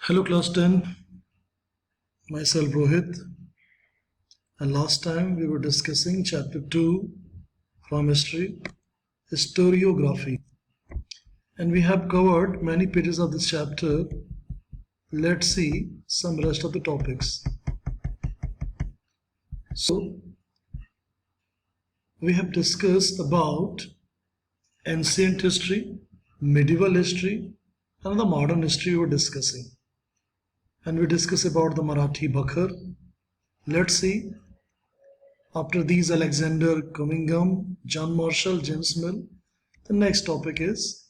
Hello class 10, myself Rohit, and last time we were discussing chapter 2 from history, historiography, and we have covered many pages of this chapter. Let's see some rest of the topics. So we have discussed about ancient history, medieval history, and the modern history we were discussing. And we discuss about the Marathi Bakhar. Let's see. After these, Alexander Cunningham, John Marshall, James Mill. The next topic is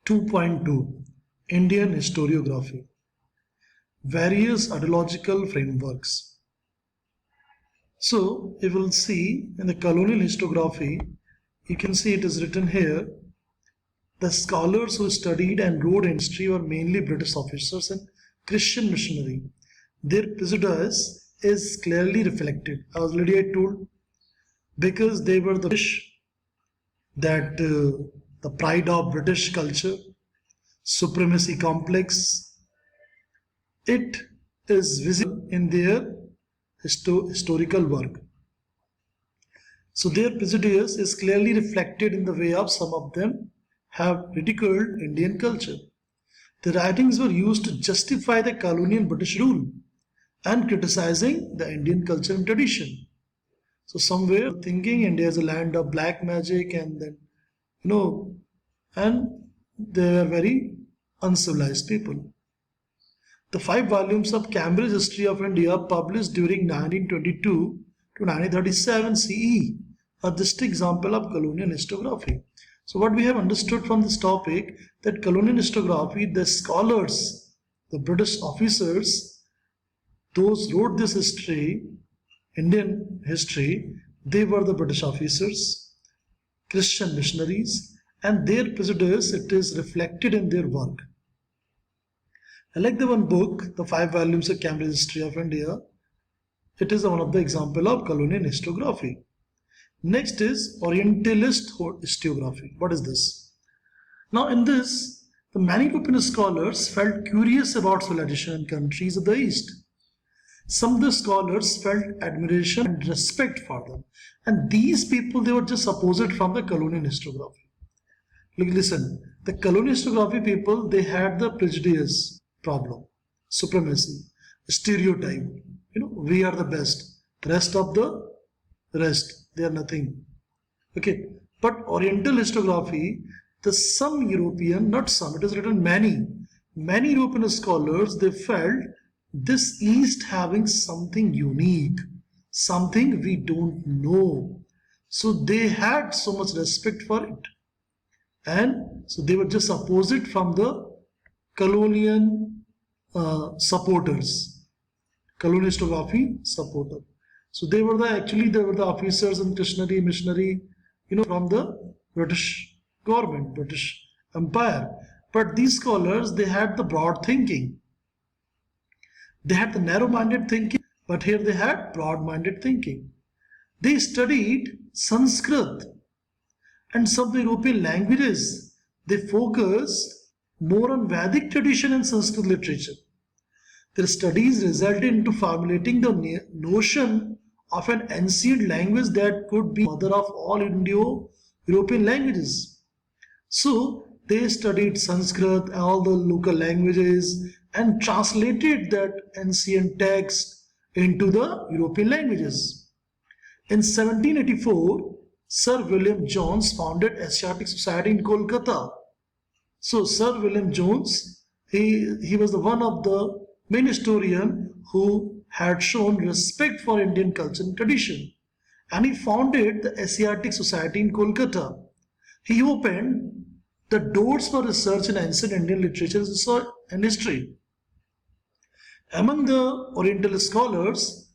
2.2 Indian Historiography. Various ideological frameworks. So, you will see in the colonial historiography, you can see it is written here. The scholars who studied and wrote history were mainly British officers and Christian missionary. Their prejudice is clearly reflected, as already I told, because they were the British, that the pride of British culture, supremacy complex, it is visible in their historical work. So their prejudice is clearly reflected in the way of some of them have ridiculed Indian culture. The writings were used to justify the colonial British rule and criticizing the Indian culture and tradition. So somewhere thinking India is a land of black magic, and then and they were very uncivilized people. The 5 volumes of Cambridge History of India published during 1922 to 1937 CE are just an example of colonial historiography. So what we have understood from this topic, that colonial historiography, the scholars, the British officers, those wrote this history, Indian history, they were the British officers, Christian missionaries, and their prejudice, it is reflected in their work. I like the one book, the 5 volumes of Cambridge History of India. It is one of the example of colonial historiography. Next is Orientalist historiography. What is this? Now in this, the many European scholars felt curious about civilization in countries of the East. Some of the scholars felt admiration and respect for them. And these people, they were just opposite from the colonial historiography. Look, listen, the colonial historiography people, they had the prejudice problem, supremacy, stereotype. We are the best. Rest of the rest, they are nothing. Okay, but Oriental historiography, some European, not some, it is written many European scholars, they felt this East having something unique, something we don't know. So they had so much respect for it. And so they were just opposite from the colonial supporters, colonial historiography supporter. So they were the officers and missionary, from the British government, British Empire. But these scholars, they had the broad thinking. They had the narrow-minded thinking, but here they had broad-minded thinking. They studied Sanskrit and some of the European languages. They focused more on Vedic tradition and Sanskrit literature. Their studies resulted into formulating the notion of an ancient language that could be mother of all Indo-European languages. So they studied Sanskrit, all the local languages, and translated that ancient text into the European languages. In 1784, Sir William Jones founded Asiatic Society in Kolkata. So Sir William Jones, he was the one of the main historian who had shown respect for Indian culture and tradition, and he founded the Asiatic Society in Kolkata. He opened the doors for research in ancient Indian literature and history. Among the Oriental scholars,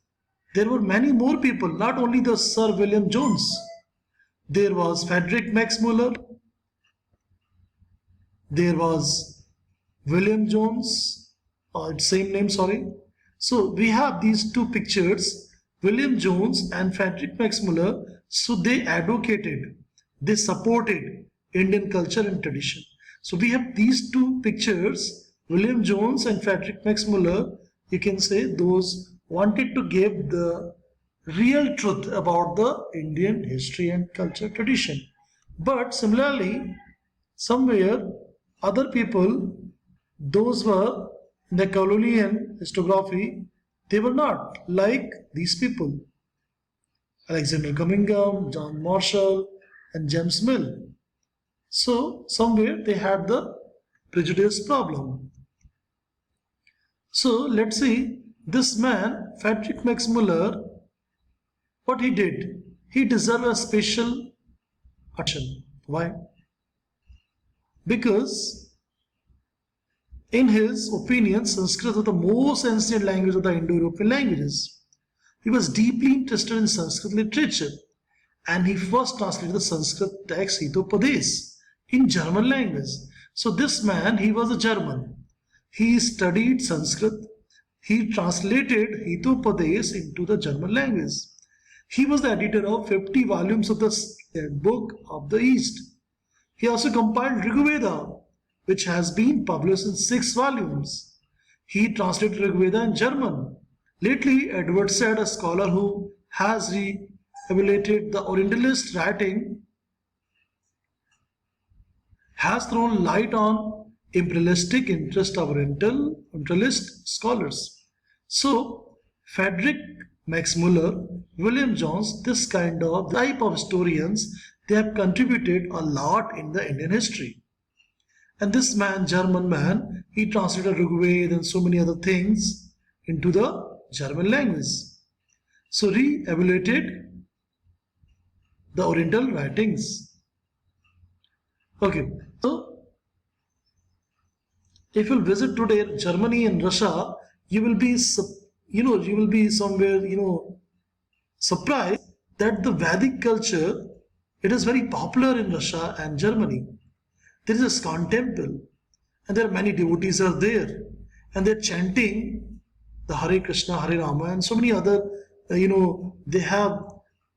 there were many more people, not only the Sir William Jones. There was Frederick Max Muller, there was William Jones, same name, sorry. So we have these two pictures, William Jones and Frederick Max Muller. So they advocated, they supported Indian culture and tradition. So we have these two pictures William Jones and Frederick Max Muller, you can say those wanted to give the real truth about the Indian history and culture tradition. But similarly, somewhere other people, those were in the colonial historiography, they were not like these people. Alexander Cunningham, John Marshall, and James Mill. So somewhere they had the prejudice problem. So let's see this man, Frederick Max Muller, what he did. He deserved a special attention. Why? Because in his opinion, Sanskrit was the most ancient language of the Indo-European languages. He was deeply interested in Sanskrit literature and he first translated the Sanskrit text Hitopadesh in German language. So this man, he was a German. He studied Sanskrit. He translated Hitopadesh into the German language. He was the editor of 50 volumes of the Book of the East. He also compiled Rigveda, which has been published in 6 volumes. He translated Rigveda in German. Lately, Edward Said, a scholar who has rehabilitated the Orientalist writing, has thrown light on imperialistic interest of Orientalist scholars. So, Frederick Max Muller, William Jones, this kind of type of historians, they have contributed a lot in the Indian history. And this man, German man, he translated Rigveda and so many other things into the German language. So re-evaluated the Oriental writings. Okay, so if you visit today Germany and Russia, you will be somewhere surprised that the Vedic culture, it is very popular in Russia and Germany. There is a Iskon temple and there are many devotees are there and they're chanting the Hare Krishna, Hare Rama and so many other, they have,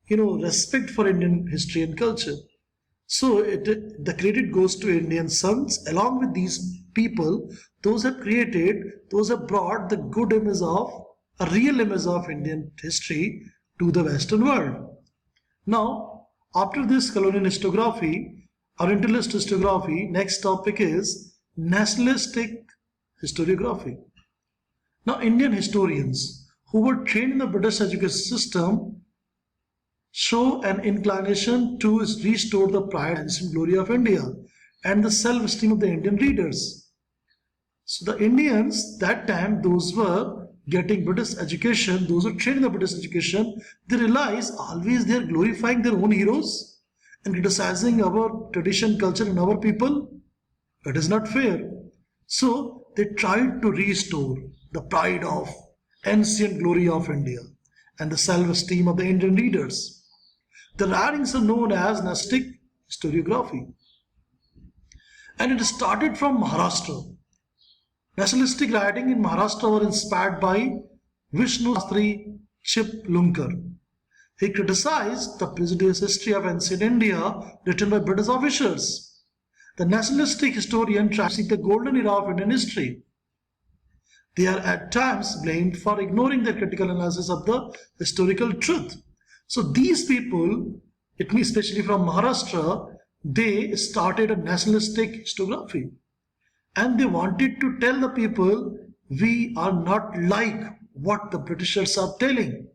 respect for Indian history and culture. So the credit goes to Indian sons along with these people, those have brought the good image of, a real image of Indian history to the Western world. Now, after this colonial historiography, Orientalist historiography, next topic is nationalistic historiography. Now, Indian historians who were trained in the British education system show an inclination to restore the pride and glory of India and the self-esteem of the Indian readers. So the Indians, that time, those were getting British education, those who trained in the British education, they realize always they are glorifying their own heroes and criticizing our tradition, culture and our people. It is not fair. So they tried to restore the pride of ancient glory of India and the self-esteem of the Indian readers. The writings are known as nationalistic historiography. And it started from Maharashtra. Nationalistic writing in Maharashtra were inspired by Vishnu Shastri Chiplankar. He criticized the prejudiced history of ancient India written by British officers. The nationalistic historian tries to seek the golden era of Indian history. They are at times blamed for ignoring the critical analysis of the historical truth. So these people, it means especially from Maharashtra, they started a nationalistic historiography. And they wanted to tell the people, we are not like what the Britishers are telling.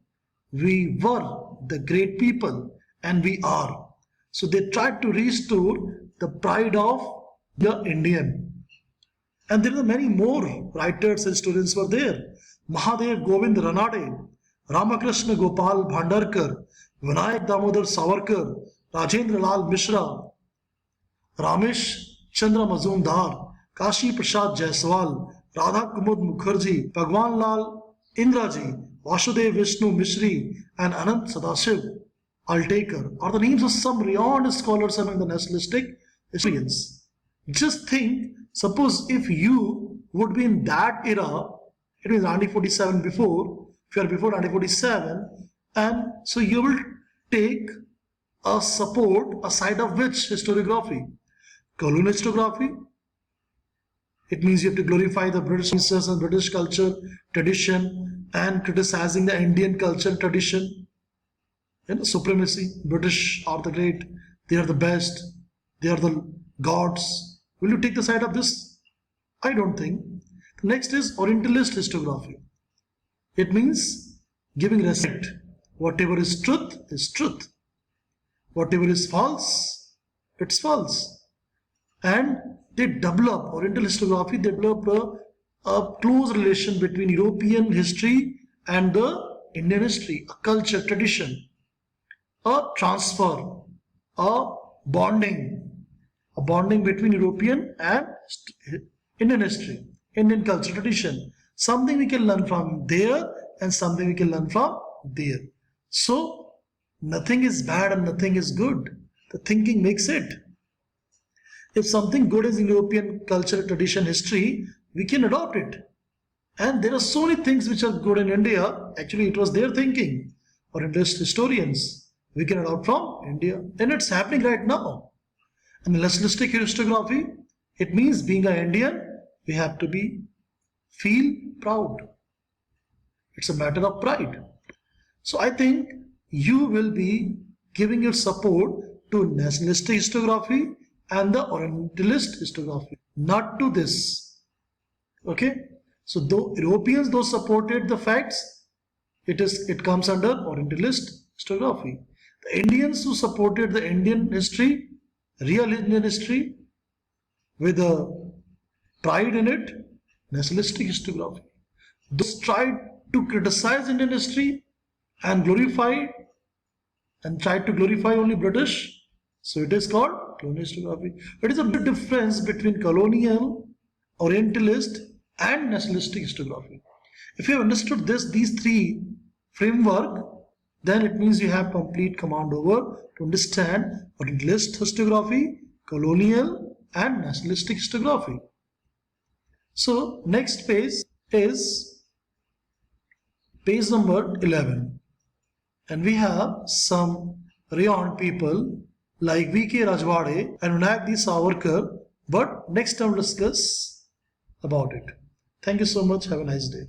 We were the great people and we are. So they tried to restore the pride of the Indian. And there are many more writers and historians were there. Mahadev Govind Ranade, Ramakrishna Gopal Bhandarkar, Vinayak Damodar Savarkar, Rajendra Lal Mishra, Ramesh Chandra Mazumdar, Kashi Prasad Jaiswal, Radha Kumud Mukherjee, Bhagwan Lal Indraji, Vasudev Vishnu Mishri and Anant Sadashiv Altekar are the names of some renowned scholars among the nationalistic historians. Just think, suppose if you would be in that era, it means 1947 before, if you are before 1947, and so you will take a support, a side of which historiography? Colonial historiography, It means you have to glorify the British princess and British culture, tradition, and criticizing the Indian culture, tradition, supremacy. British are the great, they are the best, they are the gods. Will you take the side of this? I don't think. Next is Orientalist historiography. It means giving respect. Whatever is truth is truth. Whatever is false, it's false. And they develop, Oriental historiography, they develop a close relation between European history and the Indian history, a culture, tradition, a transfer, a bonding between European and Indian history, Indian culture, tradition. Something we can learn from there and something we can learn from there. So nothing is bad and nothing is good. The thinking makes it. If something good is in European culture, tradition, history, we can adopt it. And there are so many things which are good in India. Actually, it was their thinking. Or historians, we can adopt from India. And it's happening right now. And nationalistic historiography, it means being an Indian, we have to feel proud. It's a matter of pride. So I think you will be giving your support to nationalistic historiography and the Orientalist historiography, not to this. Okay? So though Europeans though supported the facts, it comes under Orientalist historiography. The Indians who supported the Indian history, real Indian history, with a pride in it, nationalistic historiography. Those tried to criticize Indian history and glorify and tried to glorify only British, so it is called colonial historiography. It is a big difference between colonial, Orientalist and nationalistic historiography. If you have understood these three framework, then it means you have complete command over to understand Orientalist historiography, colonial and nationalistic historiography. So next page is page number 11. And we have some renowned people like V.K. Rajwade and Vinayak Savarkar, but next time we'll discuss about it. Thank you so much. Have a nice day.